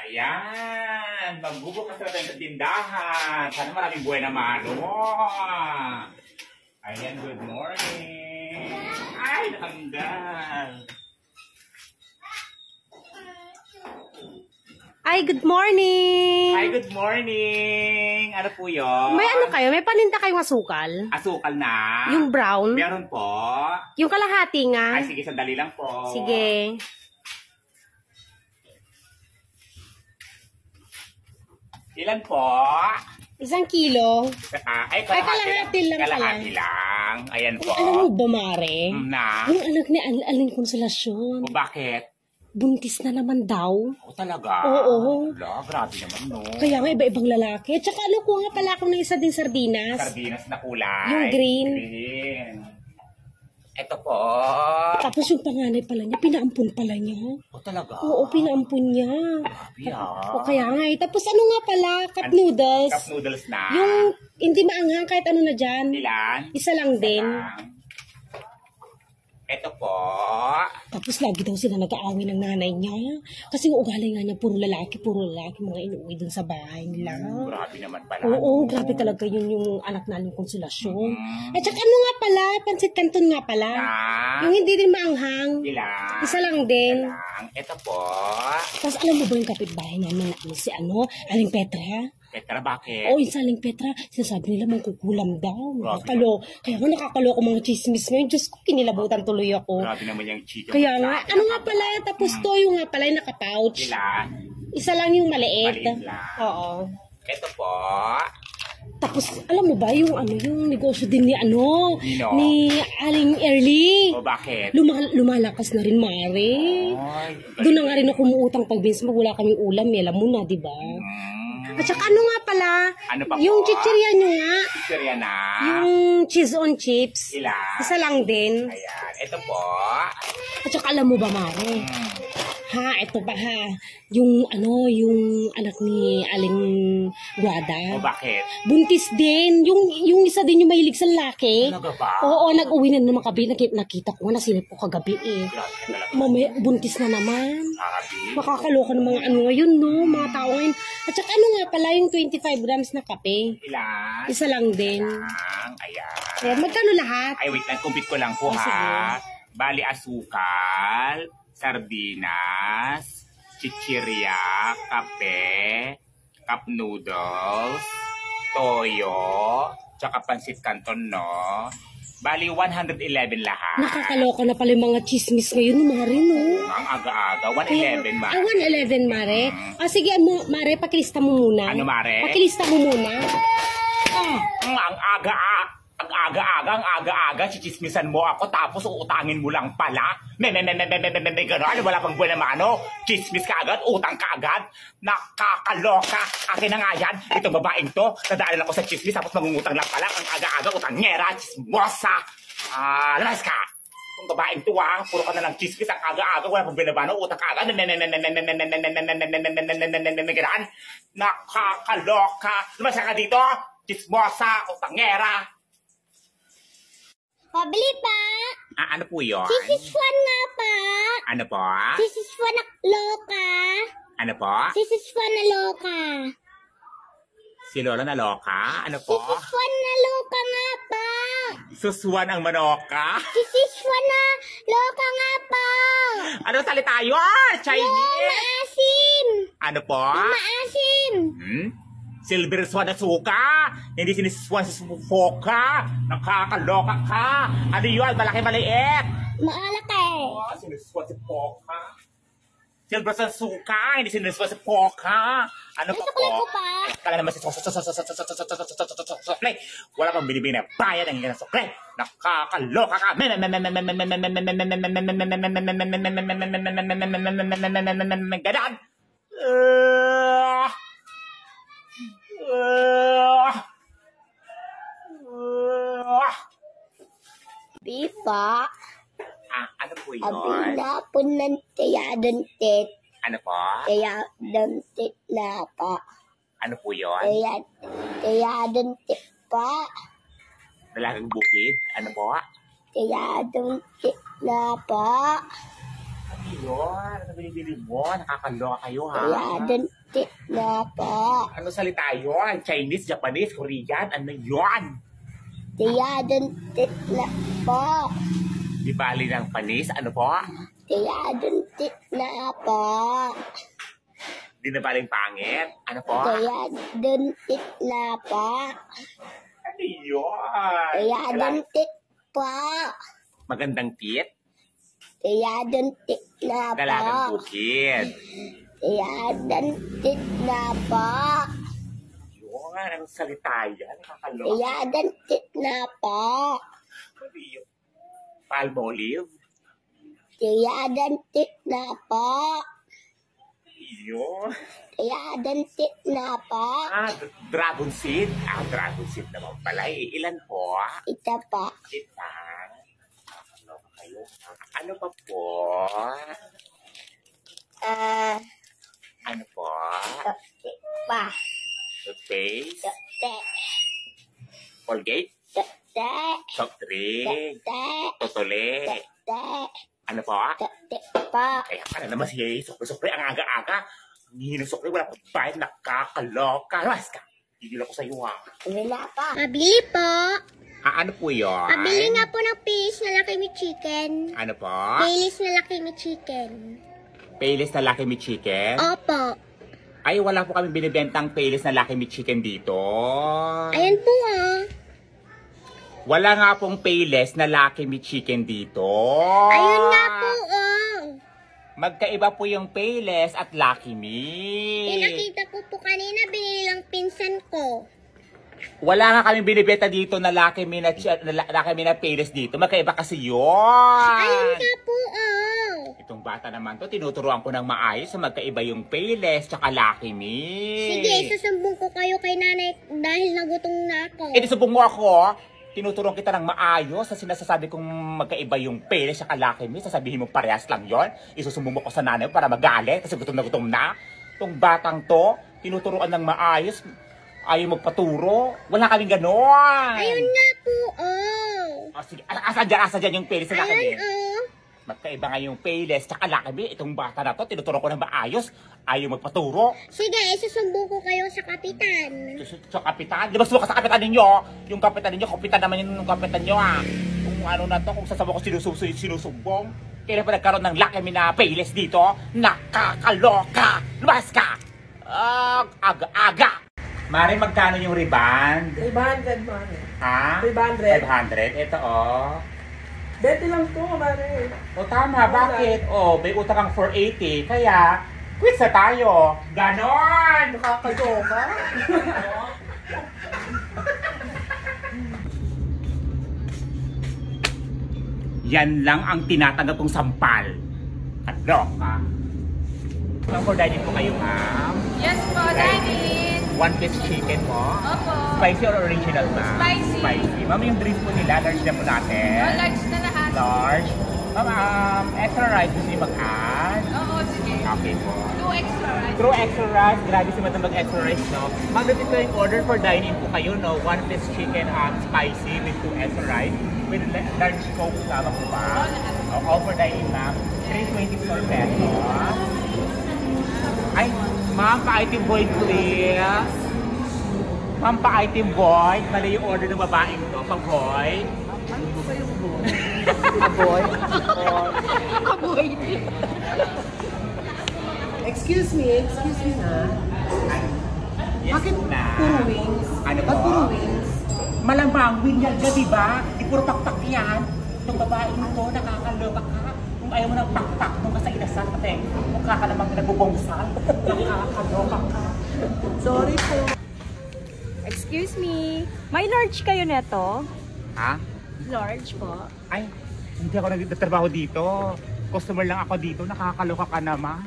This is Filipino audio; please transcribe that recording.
Ayan, magbubukas na tayo sa tindahan. Sana maraming buhay na mano mo. Ayan, good morning. Ay, natanggal. Ay, good morning! Hi, good morning! Ano po yun? May ano kayo? May paninda kayong asukal? Asukal na? Yung brown? Meron po. Yung kalahati nga? Ay, sige, sandali lang po. Sige. Ilan po? 1 kilo. Ay, kalahati lang pala. Kalahati lang. Ayan po. Alam mo ba, Mare? Na? Yung anak ni Aling Konsolasyon. O bakit? Buntis na naman daw. O talaga? Oo. Wala, grabe naman, no? Kaya nga iba-ibang lalaki. Tsaka ano ko nga pala ako ng isa din sardinas. Sardinas na kulay. Yung green. Green. Ito po. Tapos yung panganay pala niya, pinaampun pala niya. O talaga? Oo, pinaampun niya. Grabe O kaya nga eh. Tapos ano nga pala, cup noodles. Cup noodles na. Yung hindi maanghang kahit ano na dyan. Ilan? Isa lang din. Ito po. Tapos lagi daw sila nag-aaway ng nanay niya. Kasi yung ugali nga niya, puro lalaki, mga inuwi dun sa bahay nila. Grabe naman pala. Oo, grabe talaga yun yung anak namin Konsolasyon. At saka ano nga pala, pansit canton nga pala. Yung hindi din maanghang. Ilan? Isa lang din. Ito po. Tapos alam mo ba yung kapitbahay namin na si Aling Petra? Petra, bakit? Oo, yung sa Aling Petra, sinasabi nila mangkukulam daw. Nakakalo. Kaya nga nakakalo ako mga chismis ngayon. Diyos ko, kinilabutan tuloy ako. Grabe naman yung chito. Kaya nga, ano nga pala, tapos to yung nga pala yung nakapouch. Ilan? Isa lang yung maliit. Maliit lang. Oo. Ito po. Tapos, alam mo ba, yung negosyo din ni ni Aling Early. O bakit? Lumalakas na rin, Mare. Doon na nga rin ako umuutang pagbins mo, wala kaming ulam, alam mo na, di ba? At saka ano nga pala, yung chichirya nyo nga. Chichirya na. Yung cheese on chips. Ilan? Isa lang din. Ayan, ito po. At saka alam mo ba, Mare? Ha, ito ba ha? Yung anak ni Aling Guada. O bakit? Buntis din. Yung isa din yung mahilig sa lalaki. Talaga ba? Oo, nag-uwi na naman kagabi. Nakita ko nga nasilip ko kagabi eh. Mamaya, buntis na naman. Makakaloka ng mga ngayon, no? Mga tao ngayon. At saka ano nga pala yung 25 grams na kape? Ilan? Isa lang din. Ayan. Ayan, magkano lahat? Ay, wait lang. Compute ko lang po, ha? Sige. Bali, asukal, sardinas, chichirya, kape, cup noodles, toyo, tsaka pansit canton, no? Bali, 111 lahat. Nakakaloka na pala yung mga chismis ngayon, Mare, no? Ang aga-aga. 111, Mare. 111, Mare. Sige, Mare, pakilista mo muna. Ano, Mare? Pakilista mo muna. Ang aga-aga, chichismisan mo ako, tapos uutangin mo lang pala. Gano'n, ano, wala pang buwan naman, ano? Chismis ka agad, utang ka agad. Nakakaloka. Akin na nga yan, itong babaeng to, nadaanan ako sa chismis, tapos mangungutang lang pala. Ang aga-aga, utangera, chismosa. Lalas ka. Itong babaeng to, puro ka na lang chismis, ang aga-aga, wala pang buwan naman, utang ka agad. Nakakaloka. Lamas ka dito, chismosa, utangera. Pabili pa. Ano po yun? This is one nga pa. Ano po? This is one na loka. Ano po? This is one na loka. Si Lola na loka? Ano po? This is one na loka nga pa. Suswan ang manoka? This is one na loka nga pa. Ano salita yun? Chinese? Maasim. Ano po? Maasim. Silver swan na suka. Hindi siniswan sa sufoka. Nakakaloka ka. Ano yun? Malaki maliit. Maalaki. Siniswan sa poka. Silver swan suka. Hindi siniswan sa poka. Ano pa po? Nasuklan ko pa. Kala naman si suklay. Wala pang binibigay na bayad ang ganang suklay. Nakakaloka ka. Ganon. Bipa. Ano po yun? Abila po ng tiyadon tit. Ano po? Tiyadon tit na pa. Ano po yun? Tiyadon tit pa. Dalagang bukid? Ano po? Tiyadon tit na pa. Ano yun? Ano binibili mo? Nakakaloka kayo, ha? Tiyadantit na po. Ano salita yun? Chinese, Japanese, Korean? Ano yun? Tiyadantit na po. Di bali ng panis? Ano po? Tiyadantit na po. Di na baling pangit? Ano po? Tiyadantit na po. Ano yun? Tiyadantit po. Magandang tit? Tiyadantit na po. Dalagang bukid. Tiyadantit na po. Yun, ang salita yan. Nakakaloka. Tiyadantit na po. Ano yun? Palmolive? Tiyadantit na po. Yun. Tiyadantit na po. Dragon seed? Dragon seed naman pala eh. Ilan po? Ito po. Kita. Ano pa kayo? Ano pa po? Ano po? Pa. Toothpaste? Te. Colgate? Te. Soft drink? Te. Totole? Te. Ano po? Te pa. Kaya pala naman si Sokre, ang aga-aga. Hindi ng Sokre, wala pang bayad, nakakaloka. Mas ka. Higil ako sa'yo, ha. Wala pa. Pabili po. Ano po yun? Pabili nga po ng Payless na Lucky Me Chicken. Ano po? Payless na Lucky Me Chicken. Payless na Lucky Me Chicken? Opo. Ay, wala po kami binibentang Payless na Lucky Me Chicken dito. Ayan po ah. Wala nga pong Payless na Lucky Me Chicken dito. Ayun nga po oh. Magkaiba po yung Payless at Lucky Me. Pinakita ko po kanina, binili lang pinsan ko. Wala nga kami binibenta dito na Lucky Me na Payless dito. Magkaiba kasi yun. Ayun nga po oh. Itong bata naman to, tinuturuan ko ng maayos sa magkaiba yung Payless tsaka Lucky Me. Sige, susumbong ko kayo kay nanay dahil nagutom na ako. Eh, di subong mo ako. Tinuturuan kita ng maayos sa sinasasabi kong magkaiba yung Payless tsaka Lucky Me. Sasabihin mo parehas lang yon. Isusumbong mo ko sa nanay para magalit kasi gutom na. Itong batang to, tinuturuan ng maayos. Ayaw magpaturo. Wala kaming ganon. Ayun nga po oh. O sige, asa dyan yung Payless sa Lucky Me. Ayun oh. Magkaiba nga yung Payless tsaka Lucky Me. Itong bata na to, tinuturuan ko ng maayos. Ayaw magpaturo. Sige, isusumbong ko kayo sa kapitan. Sa kapitan? Di ba suka sa kapitan ninyo? Yung kapitan ninyo, kapitan naman yung kapitan nyo ha. Kung ano na to, kung sasama ko sinusumbong. Kaya pa nagkaroon ng Lucky Me na Payless dito. Nakakaloka! Lumas ka! Aga-aga! Mari, magkano yung rebound? 500, Mare. Ha? 500. 500? Ito oh. 20 lang to, Mare. O tama, bakit? O, may utang kang 480. Kaya, quit na tayo. Ganon! Nakakajoka. Yan lang ang tinatanggap kong sampal. At loka. Saan for dining po kayo, ma'am? Yes po, dining. One piece chicken mo? Opo. Spicy or original, ma'am? Spicy. Spicy. Ma'am, yung drinks po nila, large na po natin. Oh, large na lahat. Large. Ma'am, extra rice gusto niyo mag-add? Oo, sige. Okay po. 2 extra rice. True extra rice. Grabe si madam mag-extra rice, no? Ma'am, repeat ko yung order for dining po kayo, no? One piece chicken spicy with 2 extra rice with large coke sama po ba? All for dining, ma'am. 324 pesos. Ay, ma'am, pa-item boy, please. Ma'am, pa-item boy. Mali yung order ng babaeng to. Pa-boy. Ano po kayong boy? Pa-boy. Aboy. Excuse me na. Yes, Bakit na. puro wings? Ano Ba't po? puro wings? Malamang win yan ka, diba? Di puro pakpak yan. Itong babaeng to, nakakaloka ka. Kung ayaw mo ng pakpak, nung ka sa inasal, ate, mukha ka namang nagbubongsan. Nakakaloka ka. Sorry po. Excuse me. May large kayo neto? Ha? Large po. Ay, hindi ako nagtatrabaho dito. Customer lang ako dito, nakakaloka ka naman.